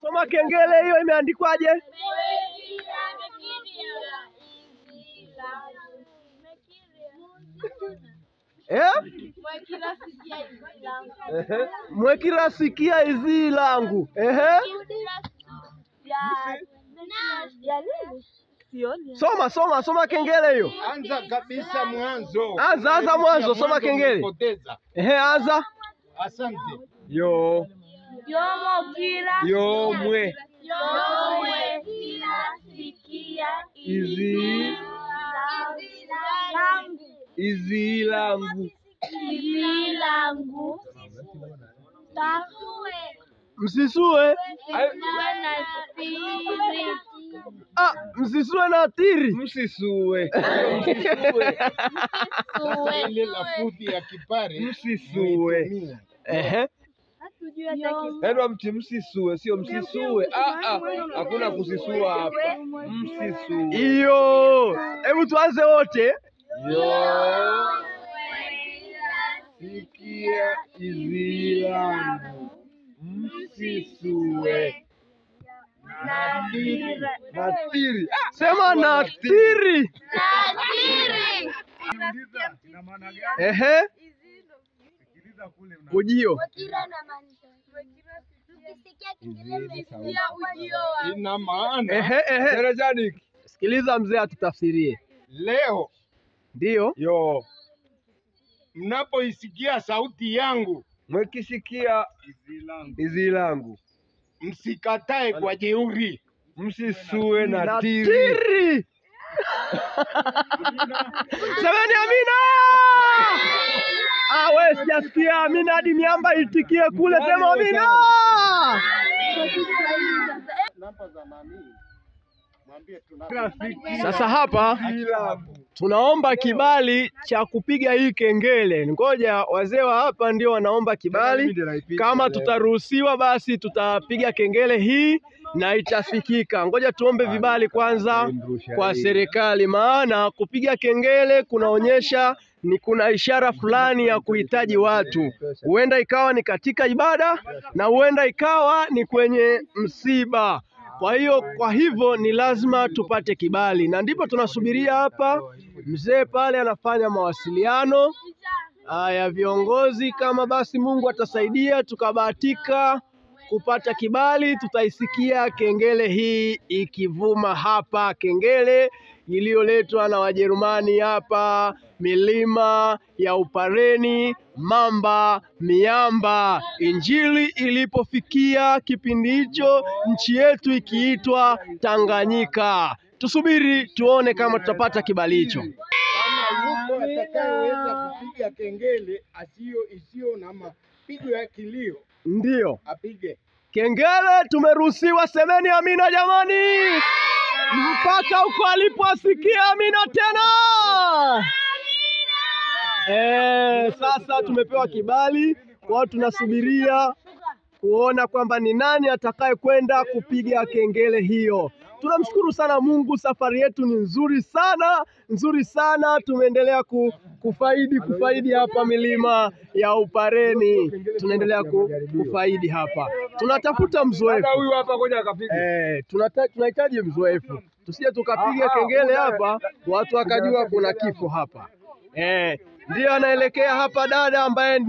Soma kengele hiyo imeandikwaje? Mwekira sikia izi langu. Soma kengele hiyo. Anza kabisa mwanzo. Anza mwanzo, soma kengele. Anza. Asante. Yo mwe kila sikia izi langu. Msisue. Msisue na tiri. Msisue. Ile lafuthi ya Kipare. Msisue. Neno msisue, sio msisue. Hakuna kusisua hapa. Msisue. Iyo. Hebu tuanze wote. Sikia izi langu. Msisue. Natiri. Sema natiri. Ujio. Ina maana. Sikiliza mzee atutafsirie. Leo. Ndio. Mnapoisikia sauti yangu. Mwekisikia izi langu. Msikatae kwa jeuri. Msisue na tiri. Semeni amina. Wewe sijasikia amina hadi miamba itikie kule, sema amina. Sasa hapa tunaomba kibali cha kupiga hii kengele. Ngoja wazee wa hapa ndio wanaomba kibali. Kama tutaruhusiwa basi tutapiga kengele hii na itafikika. Ngoja tuombe vibali kwanza kwa serikali, maana kupiga kengele kunaonyesha kuna ishara fulani ya kuhitaji watu. Huenda ikawa ni katika ibada na huenda ikawa ni kwenye msiba. Kwa hivyo ni lazima tupate kibali, na ndipo tunasubiria hapa. Mzee pale anafanya mawasiliano ya viongozi. Kama basi Mungu atasaidia tukabahatika kupata kibali, tutaisikia kengele hii ikivuma hapa, kengele iliyoletwa na Wajerumani hapa, milima ya Upareni, mamba, miamba. Injili ilipofikia kipindi hicho, nchi yetu ikiitwa Tanganyika. Tusubiri tuone kama tutapata kibali hicho. Kama yuko atakayeweza kupiga kengele isiyo na mapigo ya kilio, ndio apige kengele. Tumeruhusiwa, semeni amina jamani. Mpaka huko aliposikia amina tena. Sasa tumepewa kibali, kwa tunasubiria kuona kwamba ni nani atakaye kwenda kupiga kengele hiyo. Tunamshukuru sana Mungu, safari yetu ni nzuri sana. Tumeendelea kufaidi hapa milima ya Upareni. Tunaendelea kufaidi hapa. Tunatafuta mzoefu. Huyu hapa ngoja akapige. Tunahitaji mzoefu. Tusije tukapiga kengele hapa watu wakajua kuna kifo hapa. Ndio anaelekea hapa dada ambaye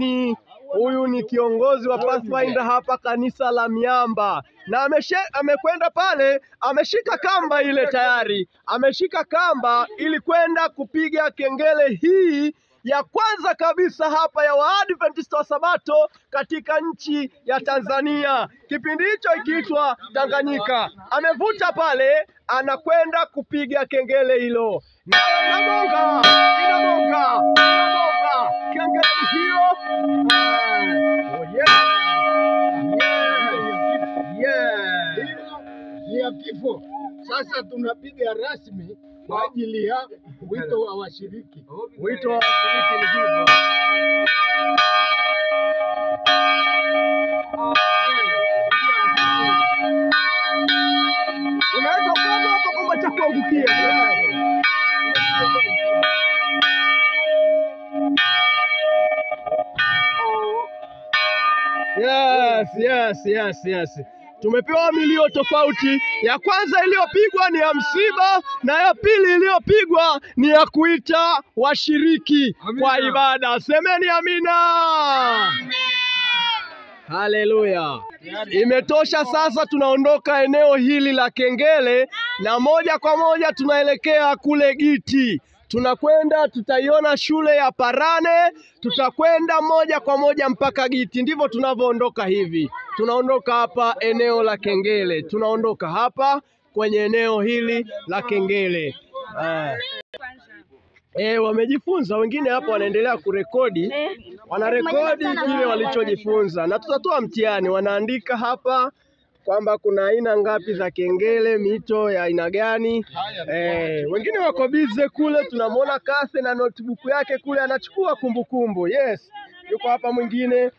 huyu ni kiongozi wa Pathfinder hapa kanisa la Miamba, na amekwenda pale, ameshika kamba ile tayari. Ameshika kamba ili kwenda kupiga kengele hii ya kwanza kabisa hapa ya Waadventista wa Sabato katika nchi ya Tanzania, kipindi hicho ikiitwa Tanganyika. Amevuta pale, anakwenda kupiga kengele hilo. Na inagonga kengele hiyo. ya kifo. Sasa tunapiga rasmi kwa ajili ya wito wa washiriki. Wito wa washiriki ni hivyo. Unaweza kuomba hapo kwamba cha kuangukia. Yes. Tumepewa milio tofauti. Ya kwanza iliyopigwa ni ya msiba na ya pili iliyopigwa ni ya kuita washiriki kwa ibada. Semeni amina. Haleluya. Imetosha sasa, tunaondoka eneo hili la kengele na moja kwa moja tunaelekea kule Giti. Tunakwenda, tutaiona shule ya Parane, tutakwenda moja kwa moja mpaka Giti. Ndivyo tunavyoondoka hivi. Tunaondoka hapa eneo la kengele. Tunaondoka hapa kwenye eneo hili la kengele. Wamejifunza wengine hapa, wanaendelea kurekodi, wanarekodi kile walichojifunza, na tutatoa mtihani. Wanaandika hapa kwamba kuna aina ngapi za kengele, mito ya aina gani. Wengine wako bize kule, tunamwona Kase na notebook yake kule anachukua kumbukumbu. Yes, yuko hapa mwingine.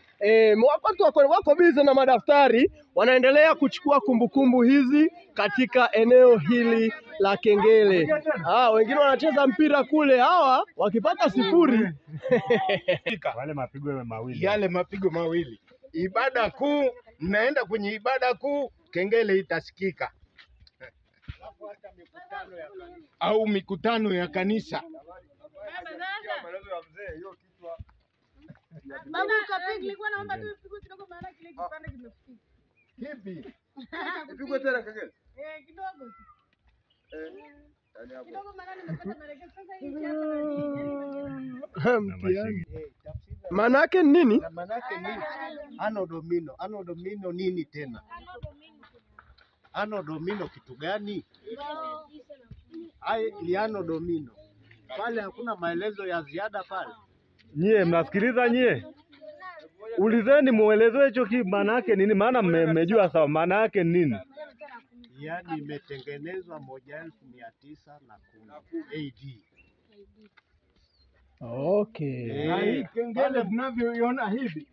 Wako bize na madaftari, wanaendelea kuchukua kumbukumbu hizi katika eneo hili la kengele. Wengine wanacheza mpira kule, hawa wakipata sifuri. Yale mapigo mawili. Ibada kuu, mnaenda kwenye ibada kuu, kengele itasikika. Au mikutano ya kanisa. Babu kapigi, nilikuwa naomba tu ipigwe kidogo maana kile kipande kimefika. Kipi? Ipigwe tena kengele. Kidogo. Kidogo maana nimepata maelekezo sasa hii hapa. Manake nini? Manake nini? Anodomino. Anodomino nini tena? Anodomino kitu gani? Ni anodomino. Pale hakuna maelezo ya ziada pale. Nyie mnasikiliza nyie? Ulizeni muelezwe hicho maana yake nini, maana mmejua sawa maana yake nini? Yaani imetengenezwa 1910 AD. Okay. Na hii kengele tunavyoiona hivi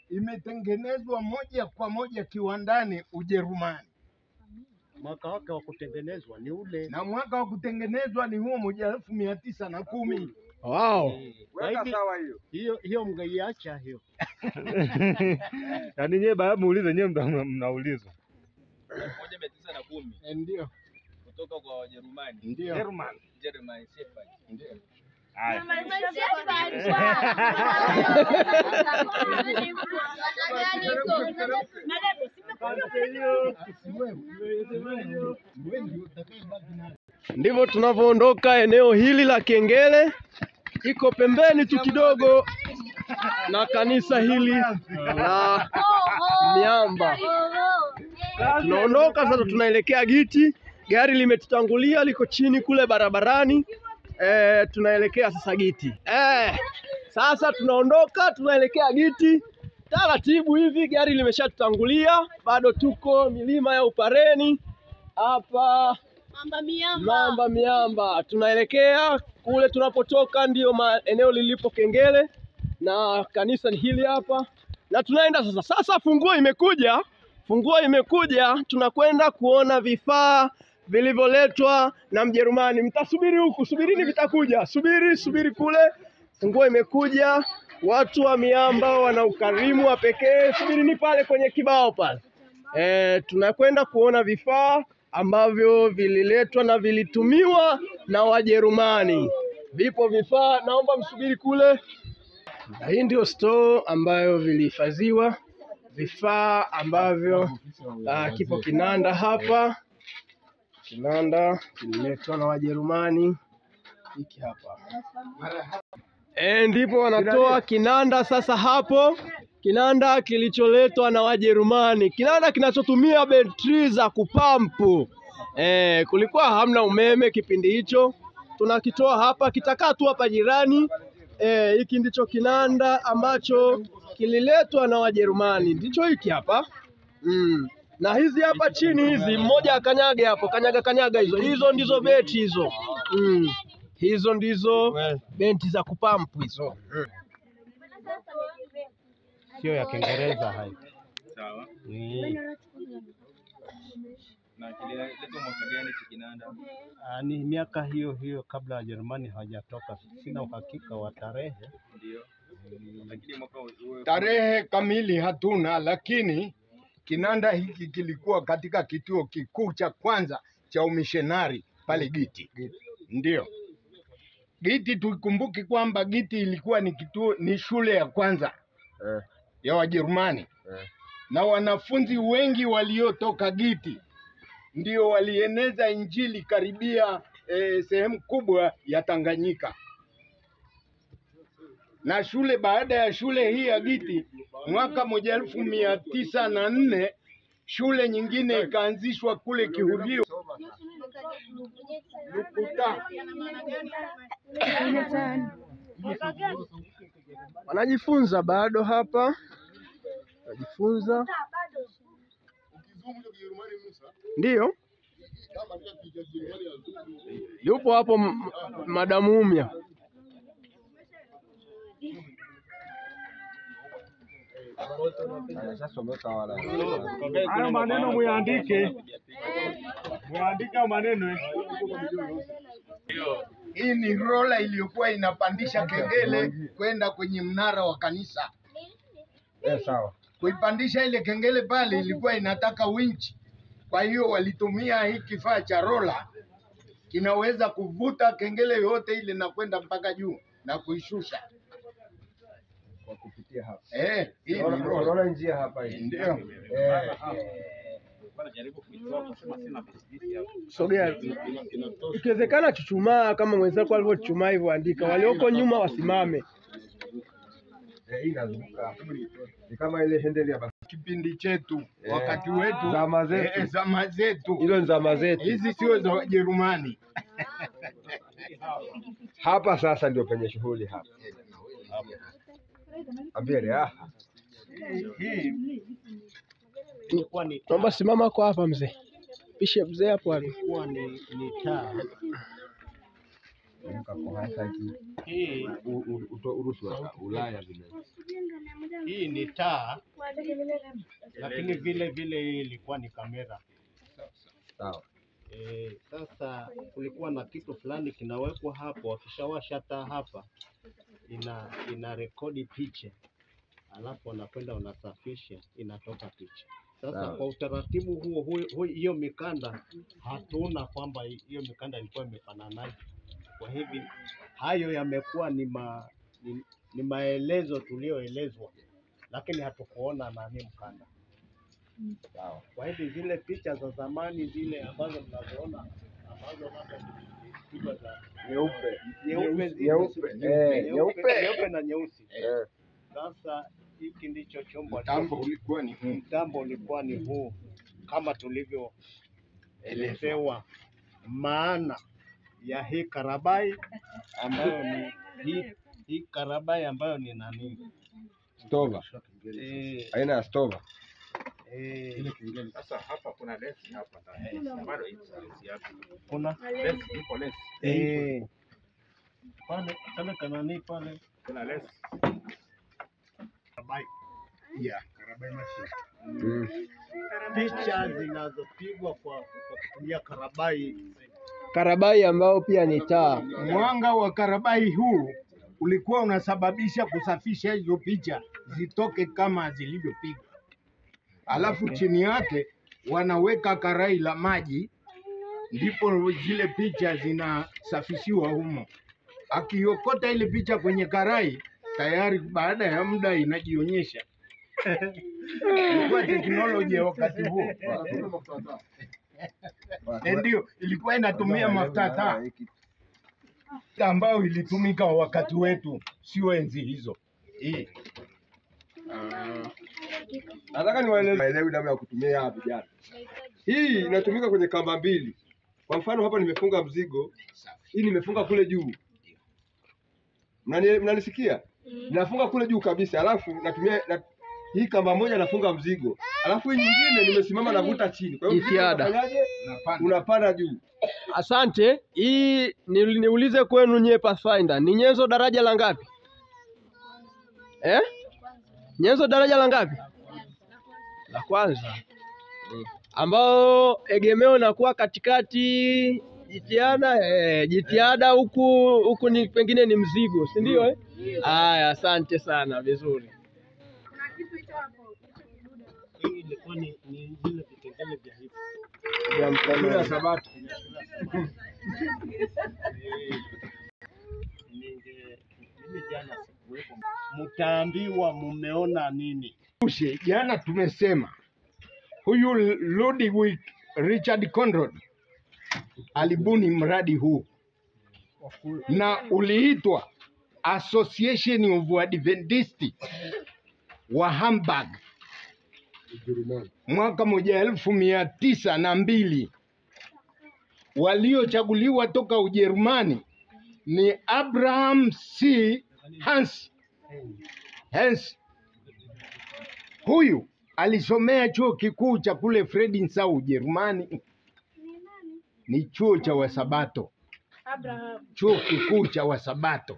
imetengenezwa moja kwa moja kiwandani Ujerumani. Mwaka wake wa kutengenezwa ni ule, na mwaka wa kutengenezwa ni huo 1910. Wow. Hiyo mngeiacha hiyo. Yaani nyie baada muulize nyie mnaulizwa. 1910. Ndio. Kutoka kwa Wajerumani. Ndio. German Shepherd. Ndio. Haya. Ndivyo tunavyoondoka eneo hili la kengele. Iko pembeni tu kidogo na kanisa hili la miamba. Tunaondoka sasa, tunaelekea Giti. Gari limetutangulia, liko chini kule barabarani. Tunaelekea sasa Giti. Sasa tunaondoka, tunaelekea Giti. Taratibu hivi, gari limeshatutangulia. Bado tuko milima ya Upareni hapa Mamba Miamba. Tunaelekea kule tunapotoka, ndio eneo lilipo kengele na kanisa ni hili hapa, na tunaenda sasa. Sasa funguo imekuja, tunakwenda kuona vifaa vilivyoletwa na Mjerumani. Mtasubiri huku, subirini, vitakuja. Subiri kule. Funguo imekuja, watu wa miamba wana ukarimu wa pekee. Subirini pale kwenye kibao pale. Tunakwenda kuona vifaa ambavyo vililetwa na vilitumiwa na Wajerumani. Vipo vifaa, naomba msubiri kule. Na hii ndio store ambayo vilihifadhiwa vifaa ambavyo kipo kinanda hapa. Kinanda kililetwa na Wajerumani. Hiki hapa. Ndipo wanatoa kinanda sasa hapo. Kinanda kilicholetwa na Wajerumani. Kinanda kinachotumia betri za kupampu. Kulikuwa hamna umeme kipindi hicho. Tunakitoa hapa, kitakaa tu hapa jirani. Hiki ndicho kinanda ambacho kililetwa na Wajerumani. Ndicho hiki hapa. Na hizi hapa chini hizi, mmoja akanyage hapo, kanyaga hizo ndizo beti hizo. Hizo ndizo beti za kupampu hizo. Sio ya Kiingereza hayo. Sawa. Na kililetwa mwaka gani kinanda? Ni miaka hiyo kabla Wajerumani hawajatoka. Sina uhakika wa tarehe. Ndio. Lakini mwaka tarehe kamili hatuna, lakini Kinanda hiki kilikuwa katika kituo kikuu cha kwanza cha umishonari pale Giti. Ndio. Giti, tukumbuki kwamba Giti ilikuwa ni shule ya kwanza ya Wajerumani. Na wanafunzi wengi waliotoka Giti ndio walieneza Injili karibia sehemu kubwa ya Tanganyika. Na shule baada ya shule hii ya Giti mwaka 1904 shule nyingine ikaanzishwa kule Kihulio. Wanajifunza bado hapa, wanajifunza. Ndiyo, yupo hapo Madamu Umya. Hayo maneno muandike. Muandike maneno. Hii ni rola iliyokuwa inapandisha kengele kwenda kwenye mnara wa kanisa. Sawa. Kuipandisha ile kengele pale ilikuwa inataka winchi. Kwa hiyo walitumia hii kifaa cha rola, kinaweza kuvuta kengele yote ile na kwenda mpaka juu na kuishusha. Kwa kupitia hapa. Hii ni Unaona njia hapa hii. ndio. Sogea. Ikiwezekana chuchumaa kama mwenzako alivyochuchumaa hivyo, andika. Walioko nyuma wasimame. Hii inazunguka. Ni kama ile hendeli ya Kipindi chetu, wakati wetu, zama zetu. zama zetu. Hilo ni zama zetu. Hizi sio za Wajerumani. Hapa sasa ndio penye shughuli hapa. Ambele Naomba simama kwa hapa mzee. Pishe mzee hapo ali. Ni taa. Hii Urusi wa Ulaya vile. Hii ni taa, lakini vile vile hii ilikuwa ni kamera. Sawa. Sasa kulikuwa na kitu fulani kinawekwa hapo, wakishawasha taa hapa ina rekodi picha, alafu wanakwenda wanasafisha, inatoka picha. Sasa kwa utaratibu huo hiyo mikanda hatuna kwamba hiyo mikanda ilikuwa imefananaje. Kwa hivi hayo yamekuwa ni maelezo tulioelezwa, lakini hatukuona nani mkanda. Sawa. Kwa hivi zile picha za zamani zile ambazo mnazoona ambazo labda picha za nyeupe na nyeusi. Sasa hiki ndicho chombo. Mtambo ulikuwa ni huu kama tulivyoelezewa. Maana ya hii karabai ambayo ni hii karabai ambayo ni nani? Stova. Aina ya stova. Sasa hapa kuna lesi hapa ndani. Bado hizi hapa. Kuna Lesi ipo lesi. Pale kanani pale Kuna lesi. karabai. Karabai machine. Picha zinazopigwa kwa kutumia karabai. Karabai ambao pia ni taa. Mwanga wa karabai huu ulikuwa unasababisha kusafisha hizo picha zitoke kama zilivyopigwa. Alafu chini yake wanaweka karai la maji, ndipo zile picha zinasafishiwa humo. Akiokota ile picha kwenye karai, tayari baada ya muda inajionyesha. Ilikuwa teknolojia wakati huo. Ndio ilikuwa inatumia mafuta taa ambayo ilitumika wakati wetu, sio enzi hizo. Nataka niwaelewe namna ya kutumia hapa vijana. Hii inatumika kwenye kamba mbili. Kwa mfano hapa nimefunga mzigo, hii nimefunga kule juu. Mnanisikia? Nafunga kule juu kabisa, alafu natumia hii kamba moja nafunga mzigo. Alafu hii nyingine nimesimama navuta chini. Kwa hiyo Jitihada. Unapanda juu. Asante. Hii niulize kwenu nye Pathfinder. Ni nyenzo daraja la ngapi? Nyenzo daraja la ngapi? La kwanza. Ambao egemeo nakuwa katikati, jitihada huku ni pengine ni mzigo, si ndio Haya, asante sana, vizuri. Kuna kitu hicho hapo. ilikuwa ni vile vitengele vya hivi. Ya mkono ya Sabato. Mimi jana sikuwepo. Mtaambiwa mumeona nini? Jana tumesema huyu Ludwig Richard Conrad alibuni mradi huu na uliitwa Association of Adventists wa Hamburg mwaka 1902. Waliochaguliwa toka Ujerumani ni Abraham C. Hens. Huyu alisomea chuo kikuu cha kule Friedrichshafen Ujerumani. Ni chuo cha Wasabato. Chuo kikuu cha Wasabato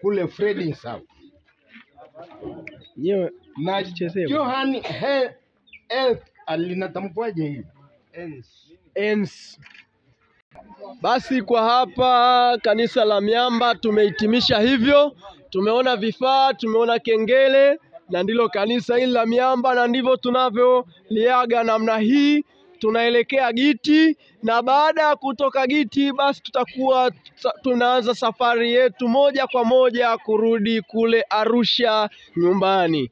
kule Friedrichshafen. Na Johann alinatamkwaje hivi? Ens. Basi kwa hapa kanisa la Miamba tumehitimisha hivyo. Tumeona vifaa, tumeona kengele, na ndilo kanisa hili la Miamba, na ndivyo tunavyoliaga namna hii. Tunaelekea Giti, na baada ya kutoka Giti basi tutakuwa tunaanza safari yetu moja kwa moja kurudi kule Arusha nyumbani.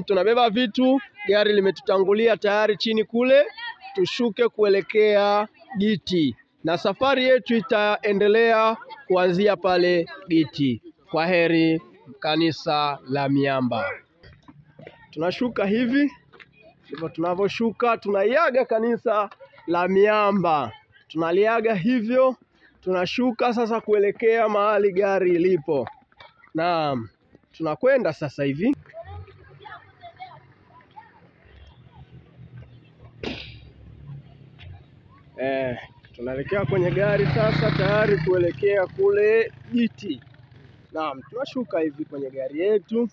Tunabeba vitu, gari limetutangulia tayari chini kule, tushuke kuelekea Giti. Na safari yetu itaendelea kuanzia pale Giti. Kwa heri kanisa la Miamba. Tunashuka hivi, ndivyo tunavyoshuka, tunaiaga kanisa la Miamba. Tunaliaga hivyo, tunashuka sasa kuelekea mahali gari ilipo. Naam, tunakwenda sasa hivi. Tunaelekea kwenye gari sasa tayari kuelekea kule Giti. Naam, tunashuka hivi kwenye gari yetu.